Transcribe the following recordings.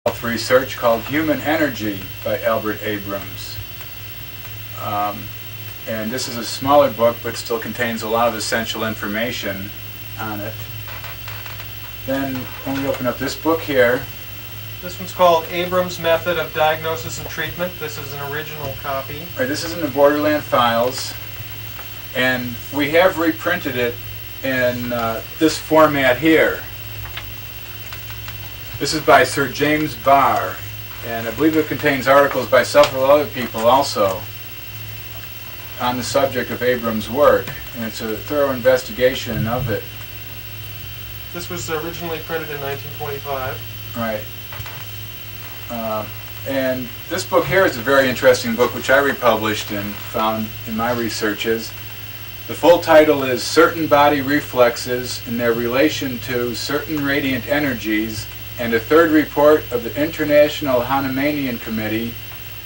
Health Research called Human Energy by Albert Abrams. And this is a smaller book, but still contains a lot of essential information on it. Then when we open up this book here, this one's called Abrams' Method of Diagnosis and Treatment. This is an original copy. Right, this is in the Borderland files, and we have reprinted it in this format here. This is by Sir James Barr, and I believe it contains articles by several other people also on the subject of Abrams' work, and it's a thorough investigation of it. This was originally printed in 1925. Right. And this book here is a very interesting book, which I republished and found in my researches. The full title is Certain Body Reflexes and Their Relation to Certain Radiant Energies, and a third report of the International Hahnemannian Committee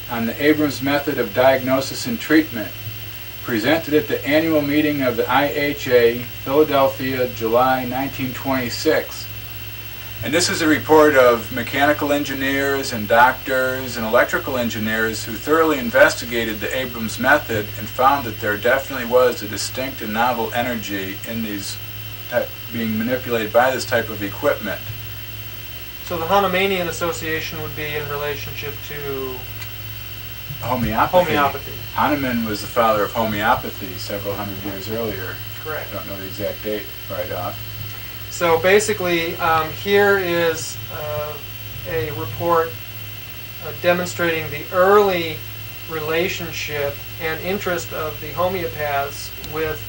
on the Abrams Method of Diagnosis and Treatment, presented at the annual meeting of the IHA, Philadelphia, July 1926. And this is a report of mechanical engineers and doctors and electrical engineers who thoroughly investigated the Abrams method and found that there definitely was a distinct and novel energy in these being manipulated by this type of equipment. So the Hahnemannian Association would be in relationship to homeopathy. Hahnemann was the father of homeopathy several hundred years earlier. Correct. I don't know the exact date right off. So basically, here is a report demonstrating the early relationship and interest of the homeopaths with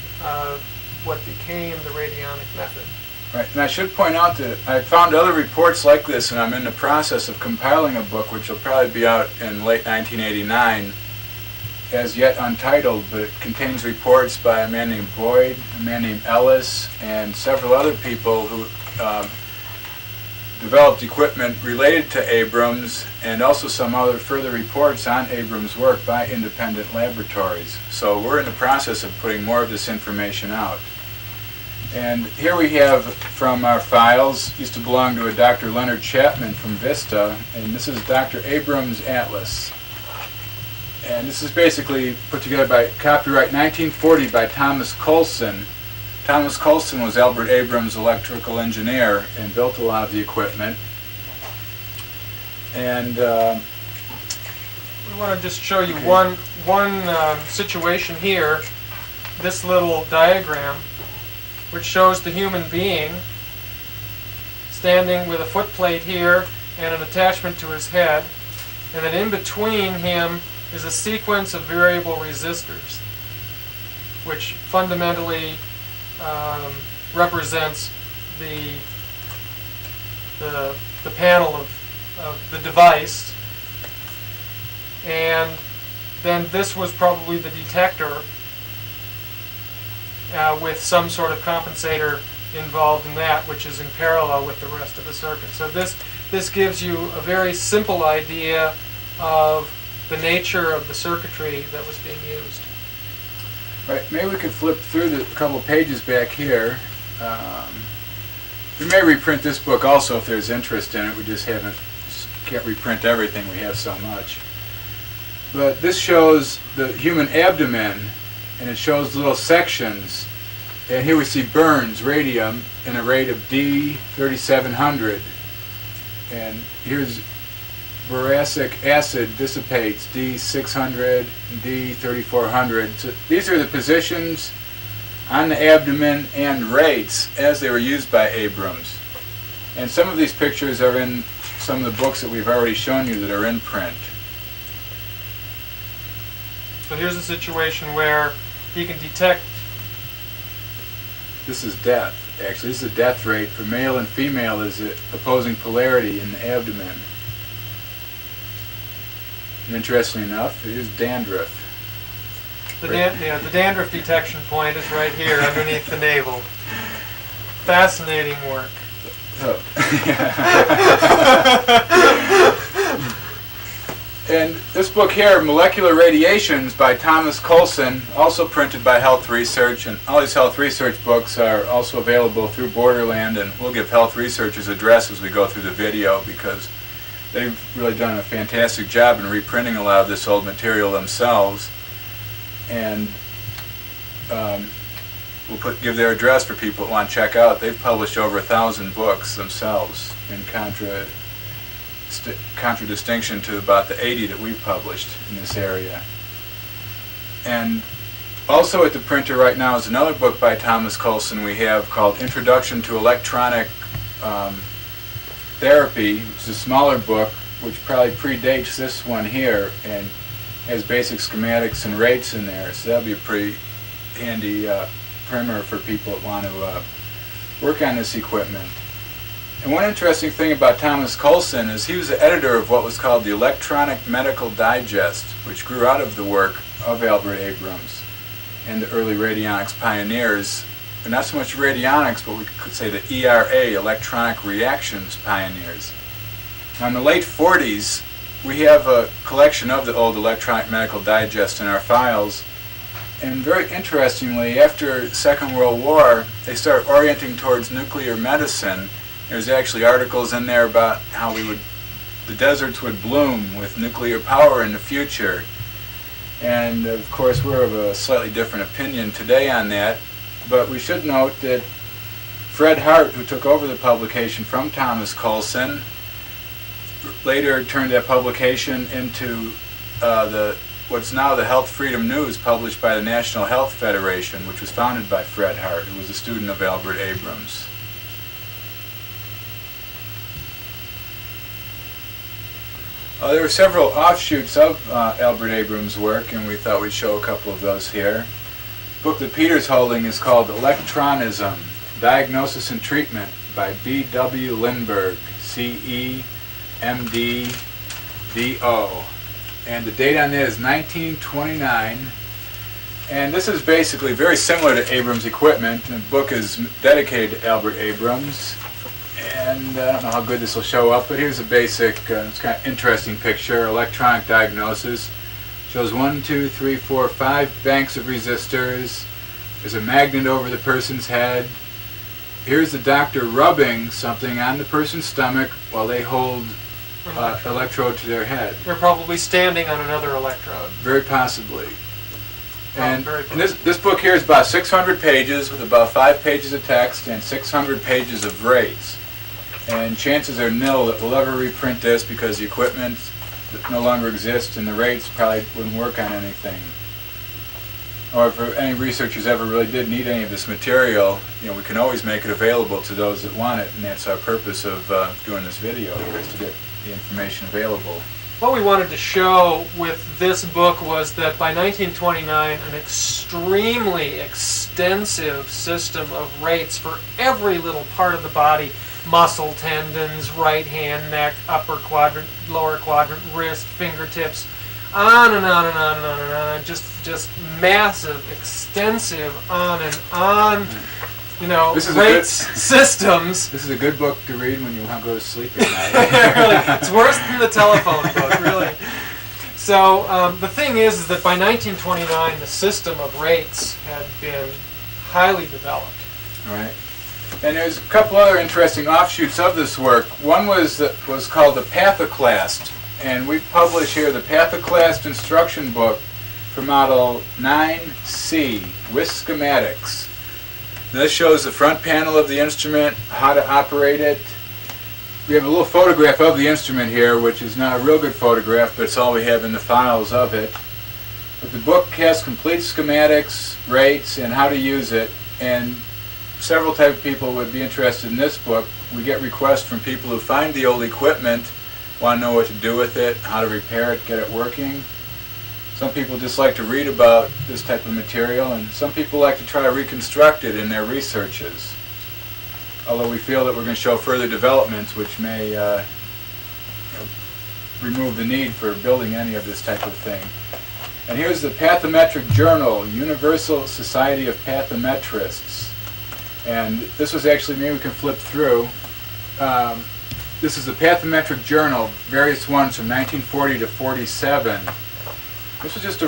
what became the radionic method. Right, and I should point out that I found other reports like this, and I'm in the process of compiling a book which will probably be out in late 1989, as yet untitled, but it contains reports by a man named Boyd, a man named Ellis, and several other people who developed equipment related to Abrams, and also some other further reports on Abrams' work by independent laboratories. So we're in the process of putting more of this information out. And here we have from our files, used to belong to a Dr. Leonard Chapman from Vista, and this is Dr. Abrams' Atlas. And this is basically put together by copyright 1940 by Thomas Coulson. Thomas Coulson was Albert Abrams' electrical engineer and built a lot of the equipment. And we want to just show you one situation here, this little diagram, which shows the human being standing with a foot plate here and an attachment to his head, and then in between him is a sequence of variable resistors, which fundamentally represents the panel of the device. And then this was probably the detector with some sort of compensator involved in that, which is in parallel with the rest of the circuit. So this gives you a very simple idea of the nature of the circuitry that was being used. Right, maybe we could flip through a couple pages back here. We may reprint this book also if there's interest in it. We just can't reprint everything, we have so much. But this shows the human abdomen, and it shows little sections. And here we see burns radium in a rate of D3700. And here's boracic acid dissipates D600, D3400. So these are the positions on the abdomen and rates as they were used by Abrams. And some of these pictures are in some of the books that we've already shown you that are in print. So here's a situation where you can detect. This is death, actually. This is a death rate for male and female is the opposing polarity in the abdomen. And interestingly enough, it is dandruff. The dandruff detection point is right here underneath the navel. Fascinating work. Oh. And this book here, Molecular Radiations by Thomas Coulson, also printed by Health Research, and all these Health Research books are also available through Borderland, and we'll give Health Research's address as we go through the video because they've really done a fantastic job in reprinting a lot of this old material themselves. And we'll give their address for people that want to check out. They've published over 1,000 books themselves, in contradistinction to about the 80 that we've published in this area. And also at the printer right now is another book by Thomas Coulson we have called Introduction to Electronic Therapy, which is a smaller book which probably predates this one here and has basic schematics and rates in there. So that'll be a pretty handy primer for people that want to work on this equipment. And one interesting thing about Thomas Coulson is he was the editor of what was called the Electronic Medical Digest, which grew out of the work of Albert Abrams and the early radionics pioneers. But not so much radionics, but we could say the ERA, electronic reactions pioneers. Now in the late 40s, we have a collection of the old Electronic Medical Digest in our files. And very interestingly, after the Second World War, they started orienting towards nuclear medicine. There's actually articles in there about how the deserts would bloom with nuclear power in the future. And of course, we're of a slightly different opinion today on that. But we should note that Fred Hart, who took over the publication from Thomas Coulson, later turned that publication into what's now the Health Freedom News, published by the National Health Federation, which was founded by Fred Hart, who was a student of Albert Abrams. There were several offshoots of Albert Abrams' work, and we thought we'd show a couple of those here. The book that Peter's holding is called Electronism, Diagnosis and Treatment by B.W. Lindbergh, C.E., M.D., D.O. And the date on that is 1929. And this is basically very similar to Abrams' equipment. The book is dedicated to Albert Abrams. And I don't know how good this will show up, but here's a basic, it's kind of interesting picture. Electronic diagnosis. Shows 1, 2, 3, 4, 5 banks of resistors. There's a magnet over the person's head. Here's the doctor rubbing something on the person's stomach while they hold electrode to their head. They're probably standing on another electrode. Very possibly. And this book here is about 600 pages with about 5 pages of text and 600 pages of rates. And chances are nil that we'll ever reprint this because the equipment no longer exists and the rates probably wouldn't work on anything. Or if any researchers ever really did need any of this material, we can always make it available to those that want it, and that's our purpose of doing this video here, is to get the information available. What we wanted to show with this book was that by 1929, an extremely extensive system of rates for every little part of the body, muscle, tendons, right hand, neck, upper quadrant, lower quadrant, wrist, fingertips, on and on and on and on and on, just massive, extensive, on and on, rates, systems. This is a good book to read when you want to go to sleep at night. Really, it's worse than the telephone book, really. So the thing is that by 1929, the system of rates had been highly developed. All right. And there's a couple other interesting offshoots of this work. One was called the Pathoclast, and we publish here the Pathoclast instruction book for Model 9C with schematics. This shows the front panel of the instrument, how to operate it. We have a little photograph of the instrument here, which is not a real good photograph, but it's all we have in the files of it. But the book has complete schematics, rates, and how to use it, and several type of people would be interested in this book. We get requests from people who find the old equipment, want to know what to do with it, how to repair it, get it working. Some people just like to read about this type of material, and some people like to try to reconstruct it in their researches. Although we feel that we're going to show further developments which may remove the need for building any of this type of thing. And here's the Pathometric Journal, Universal Society of Pathometrists. And this was actually, maybe we can flip through. This is the Pathometric Journal, various ones from 1940 to 47. This was just a